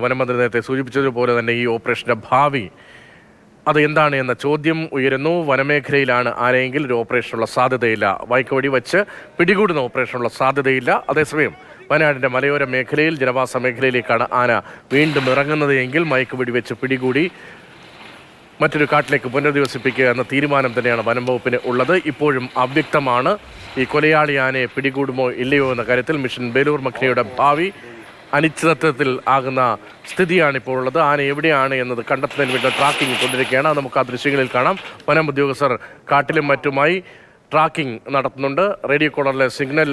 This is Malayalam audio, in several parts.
വനമന്ത്രി നേരത്തെ സൂചിപ്പിച്ചതുപോലെ തന്നെ ഈ ഓപ്പറേഷന്റെ ഭാവി അത് എന്താണ് എന്ന ചോദ്യം ഉയരുന്നു. വനമേഖലയിലാണ് ആരെയെങ്കിൽ ഒരു ഓപ്പറേഷനുള്ള സാധ്യതയില്ല. വൈക്കവടി വച്ച് പിടികൂടുന്ന ഓപ്പറേഷനുള്ള സാധ്യതയില്ല. അതേസമയം വയനാടിൻ്റെ മലയോര മേഖലയിൽ ജനവാസ മേഖലയിലേക്കാണ് ആന വീണ്ടും ഇറങ്ങുന്നത് എങ്കിൽ മയക്കുവെടി വെച്ച് പിടികൂടി മറ്റൊരു കാട്ടിലേക്ക് പുനരധിവസിപ്പിക്കുക എന്ന തീരുമാനം തന്നെയാണ് വനം വകുപ്പിന് ഉള്ളത്. ഇപ്പോഴും അവ്യക്തമാണ് ഈ കൊലയാളി ആനയെ പിടികൂടുമോ ഇല്ലയോ എന്ന കാര്യത്തിൽ. മിഷൻ ബേലൂർ മഖ്നയുടെ ഭാവി അനിശ്ചിതത്വത്തിൽ ആകുന്ന സ്ഥിതിയാണ് ഇപ്പോൾ ഉള്ളത്. ആന എവിടെയാണ് എന്നത് കണ്ടെത്തുന്നതിന് വേണ്ടി ട്രാക്കിംഗ് തുടരുകയാണ്. നമുക്ക് ആ ദൃശ്യങ്ങളിൽ കാണാം. വനം ഉദ്യോഗസ്ഥർ കാട്ടിലും മറ്റുമായി ട്രാക്കിംഗ് നടത്തുന്നുണ്ട്. റേഡിയോ കോളറിലെ സിഗ്നൽ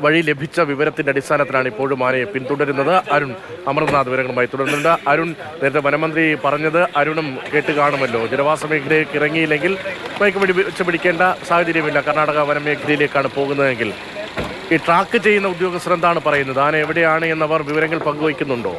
വഴി ലഭിച്ച വിവരത്തിൻ്റെ അടിസ്ഥാനത്തിലാണ് ഇപ്പോഴും ആനയെ പിന്തുടരുന്നത്. അരുൺ അമർനാഥ് വിവരങ്ങളുമായി തുടരുന്നുണ്ട്. അരുൺ, നേരത്തെ വനമന്ത്രി പറഞ്ഞത് അരുണും കേട്ട് കാണുമല്ലോ, ജനവാസ മേഖലയിലേക്ക് ഇറങ്ങിയില്ലെങ്കിൽ മയക്കുവെടി വെച്ച് പിടിക്കേണ്ട സാഹചര്യമില്ല. കർണാടക വനമേഖലയിലേക്കാണ് പോകുന്നതെങ്കിൽ ഈ ട്രാക്ക് ചെയ്യുന്ന ഉദ്യോഗസ്ഥർ എന്താണ് പറയുന്നത്? ആന എവിടെയാണ് എന്നവർ വിവരങ്ങൾ പങ്കുവയ്ക്കുന്നുണ്ടോ?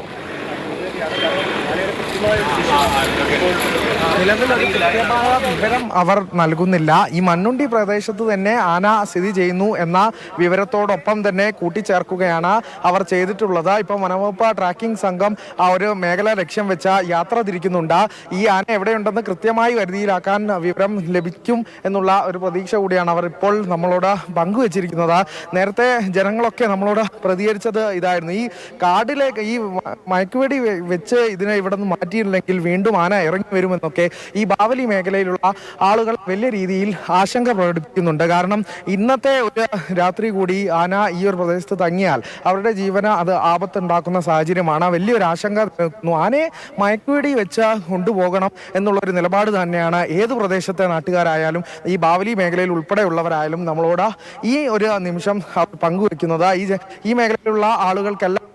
വിവരം അവർ നൽകുന്നില്ല. ഈ മണ്ണുണ്ടി പ്രദേശത്ത് തന്നെ ആന സ്ഥിതി ചെയ്യുന്നു എന്ന വിവരത്തോടൊപ്പം തന്നെ കൂട്ടിച്ചേർക്കുകയാണ് അവർ ചെയ്തിട്ടുള്ളത്. ഇപ്പം വനംവകുപ്പ് ട്രാക്കിംഗ് സംഘം ആ ഒരു മേഖല ലക്ഷ്യം വെച്ച യാത്ര തിരിക്കുന്നുണ്ട്. ഈ ആന എവിടെയുണ്ടെന്ന് കൃത്യമായി വരുതിയിലാക്കാൻ വിവരം ലഭിക്കും എന്നുള്ള ഒരു പ്രതീക്ഷ കൂടിയാണ് അവർ ഇപ്പോൾ നമ്മളോട് പങ്കുവച്ചിരിക്കുന്നത്. നേരത്തെ ജനങ്ങളൊക്കെ നമ്മളോട് പ്രതികരിച്ചത് ഇതായിരുന്നു, ഈ കാടിലേക്ക് ഈ മയക്കുവെടി വെച്ച് ഇതിനെ ഇവിടെ നിന്ന് മാറ്റിയില്ലെങ്കിൽ വീണ്ടും ആന ഇറങ്ങി വരുമെന്നൊക്കെ ഈ ബാവലി മേഖലയിലുള്ള ആളുകൾ വലിയ രീതിയിൽ ആശങ്ക പ്രകടിപ്പിക്കുന്നുണ്ട്. കാരണം ഇന്നത്തെ ഒരു രാത്രി കൂടി ആന ഈ ഒരു പ്രദേശത്ത് തങ്ങിയാൽ അവരുടെ ജീവന് അത് ആപത്തുണ്ടാക്കുന്ന സാഹചര്യമാണ്. വലിയൊരു ആശങ്ക. ആനയെ മയക്കുവെടി വെച്ച് കൊണ്ടുപോകണം എന്നുള്ളൊരു നിലപാട് തന്നെയാണ് ഏത് പ്രദേശത്തെ നാട്ടുകാരായാലും ഈ ബാവലി മേഖലയിൽ ഉൾപ്പെടെയുള്ളവരായാലും നമ്മളോട് ഈ ഒരു നിമിഷം പങ്കുവെക്കുന്നത്. ഈ മേഖലയിലുള്ള ആളുകൾക്കെല്ലാം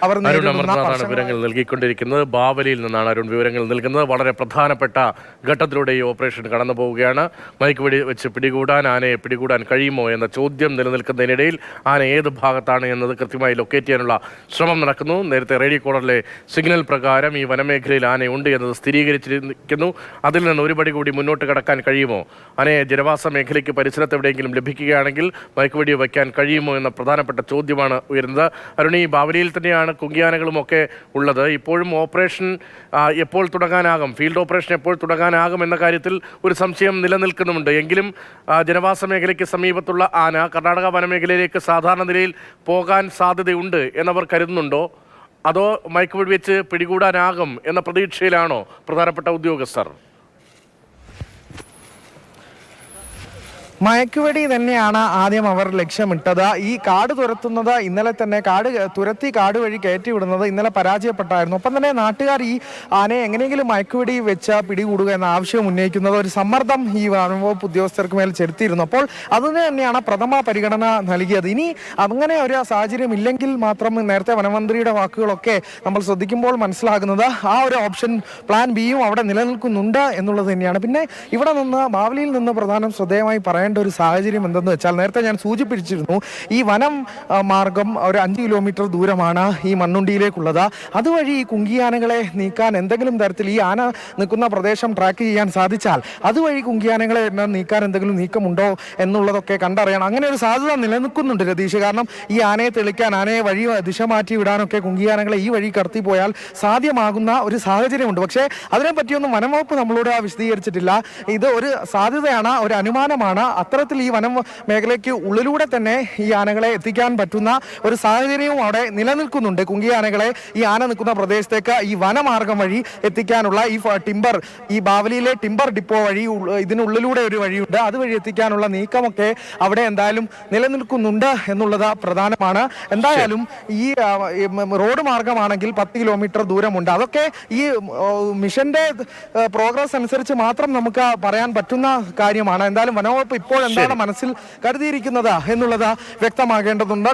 അരുൺ അമർനാഥാണ് വിവരങ്ങൾ നൽകിക്കൊണ്ടിരിക്കുന്നത്. ബാവലിയിൽ നിന്നാണ് അരുൺ വിവരങ്ങൾ നൽകുന്നത്. വളരെ പ്രധാനപ്പെട്ട ഘട്ടത്തിലൂടെ ഈ ഓപ്പറേഷൻ കടന്നു പോവുകയാണ്. മയക്കുവെടി വെച്ച് ആനയെ പിടികൂടാൻ കഴിയുമോ എന്ന ചോദ്യം നിലനിൽക്കുന്നതിനിടയിൽ ആന ഏത് ഭാഗത്താണ് എന്നത് കൃത്യമായി ലൊക്കേറ്റ് ചെയ്യാനുള്ള ശ്രമം നടക്കുന്നു. നേരത്തെ റേഡിയോ കോളറിലെ സിഗ്നൽ പ്രകാരം ഈ വനമേഖലയിൽ ആനയുണ്ട് എന്നത് സ്ഥിരീകരിച്ചിരിക്കുന്നു. അതിൽ നിന്ന് ഒരു പടി കൂടി മുന്നോട്ട് കടക്കാൻ കഴിയുമോ? ആനയെ ജനവാസ മേഖലയ്ക്ക് പരിസരത്ത് എവിടെയെങ്കിലും ലഭിക്കുകയാണെങ്കിൽ മയക്കുവെടി വയ്ക്കാൻ കഴിയുമോ എന്ന പ്രധാനപ്പെട്ട ചോദ്യമാണ് ഉയരുന്നത്. അരുൺ, ഈ ബാവലിയിൽ തന്നെയാണ് കുങ്കിയാനകളുമൊക്കെ ഉള്ളത്. ഇപ്പോഴും ഓപ്പറേഷൻ എപ്പോൾ തുടങ്ങാനാകും, ഫീൽഡ് ഓപ്പറേഷൻ എപ്പോൾ തുടങ്ങാനാകും എന്ന കാര്യത്തിൽ ഒരു സംശയം നിലനിൽക്കുന്നുമുണ്ട്. എങ്കിലും ജനവാസ മേഖലയ്ക്ക് സമീപത്തുള്ള ആന കർണാടക വനമേഖലയിലേക്ക് സാധാരണ നിലയിൽ പോകാൻ സാധ്യതയുണ്ട് എന്നവർ കരുതുന്നുണ്ടോ? അതോ മയക്കുവെടി വെച്ച് പിടികൂടാനാകും എന്ന പ്രതീക്ഷയിലാണോ പ്രധാനപ്പെട്ട ഉദ്യോഗസ്ഥർ? മയക്കുവെടി തന്നെയാണ് ആദ്യം അവർ ലക്ഷ്യമിട്ടത്. ഈ കാട് തുരത്തുന്നത് ഇന്നലെ തന്നെ കാട് വഴി കയറ്റിവിടുന്നത് ഇന്നലെ പരാജയപ്പെട്ടായിരുന്നു. ഒപ്പം തന്നെ നാട്ടുകാർ ഈ ആനയെ എങ്ങനെയെങ്കിലും മയക്കുവെടി വെച്ച് പിടികൂടുക എന്ന ആവശ്യം ഉന്നയിക്കുന്നത് ഒരു സമ്മർദ്ദം ഈ വനംവകുപ്പ് ഉദ്യോഗസ്ഥർക്ക് മേൽ ചെലുത്തിയിരുന്നു. അപ്പോൾ അതിന് തന്നെയാണ് പ്രഥമ പരിഗണന നൽകിയത്. ഇനി അങ്ങനെ ഒരു സാഹചര്യം ഇല്ലെങ്കിൽ മാത്രം നേരത്തെ വനമന്ത്രിയുടെ വാക്കുകളൊക്കെ നമ്മൾ ശ്രദ്ധിക്കുമ്പോൾ മനസ്സിലാകുന്നത് ആ ഒരു ഓപ്ഷൻ പ്ലാൻ ബിയും അവിടെ നിലനിൽക്കുന്നുണ്ട് എന്നുള്ളത് തന്നെയാണ്. പിന്നെ ഇവിടെ നിന്ന് ബാവലിയിൽ നിന്ന് പ്രധാനം ശ്രദ്ധേയമായി പറയേണ്ട ഒരു സാഹചര്യം എന്തെന്ന് വെച്ചാൽ, നേരത്തെ ഞാൻ സൂചിപ്പിച്ചിരുന്നു, ഈ വനം മാർഗം ഒരു 5 കിലോമീറ്റർ ദൂരമാണ് ഈ മണ്ണുണ്ടിയിലേക്കുള്ളത്. അതുവഴി ഈ കുങ്കിയാനകളെ നീക്കാൻ എന്തെങ്കിലും തരത്തിൽ ഈ ആന നിൽക്കുന്ന പ്രദേശം ട്രാക്ക് ചെയ്യാൻ സാധിച്ചാൽ അതുവഴി കുങ്കിയാനകളെ നീക്കാൻ എന്തെങ്കിലും നീക്കമുണ്ടോ എന്നുള്ളതൊക്കെ കണ്ടറിയണം. അങ്ങനെ ഒരു സാധ്യത നിലനിൽക്കുന്നുണ്ട് രതീഷ്. കാരണം ഈ ആനയെ തെളിക്കാൻ, ആനയെ വഴി ദിശ മാറ്റി വിടാനൊക്കെ കുങ്കിയാനകളെ ഈ വഴി കടത്തിപ്പോയാൽ സാധ്യമാകുന്ന ഒരു സാഹചര്യമുണ്ട്. പക്ഷേ അതിനെപ്പറ്റിയൊന്നും വനംവകുപ്പ് നമ്മളോട് വിശദീകരിച്ചിട്ടില്ല. ഇത് ഒരു സാധ്യതയാണ്, ഒരു അനുമാനമാണ്. അത്തരത്തിൽ ഈ വനം മേഖലയ്ക്ക് ഉള്ളിലൂടെ തന്നെ ഈ ആനകളെ എത്തിക്കാൻ പറ്റുന്ന ഒരു സാഹചര്യവും അവിടെ നിലനിൽക്കുന്നുണ്ട്. കുങ്കിയാനകളെ ഈ ആന നിൽക്കുന്ന പ്രദേശത്തേക്ക് ഈ വനമാർഗം വഴി എത്തിക്കാനുള്ള ഈ ബാവലിയിലെ ടിമ്പർ ഡിപ്പോ വഴി ഇതിനുള്ളിലൂടെ ഒരു വഴിയുണ്ട്. അതുവഴി എത്തിക്കാനുള്ള നീക്കമൊക്കെ അവിടെ എന്തായാലും നിലനിൽക്കുന്നുണ്ട് എന്നുള്ളത് പ്രധാനമാണ്. എന്തായാലും ഈ റോഡ് മാർഗമാണെങ്കിൽ 10 കിലോമീറ്റർ ദൂരമുണ്ട്. അതൊക്കെ ഈ മിഷന്റെ പ്രോഗ്രസ് അനുസരിച്ച് മാത്രം നമുക്ക് പറയാൻ പറ്റുന്ന കാര്യമാണ്. എന്തായാലും വനവകുപ്പ് ഇപ്പോൾ എന്താണ് മനസ്സിൽ കരുതിയിരിക്കുന്നത് എന്നുള്ളത് വ്യക്തമാകേണ്ടതുണ്ട്.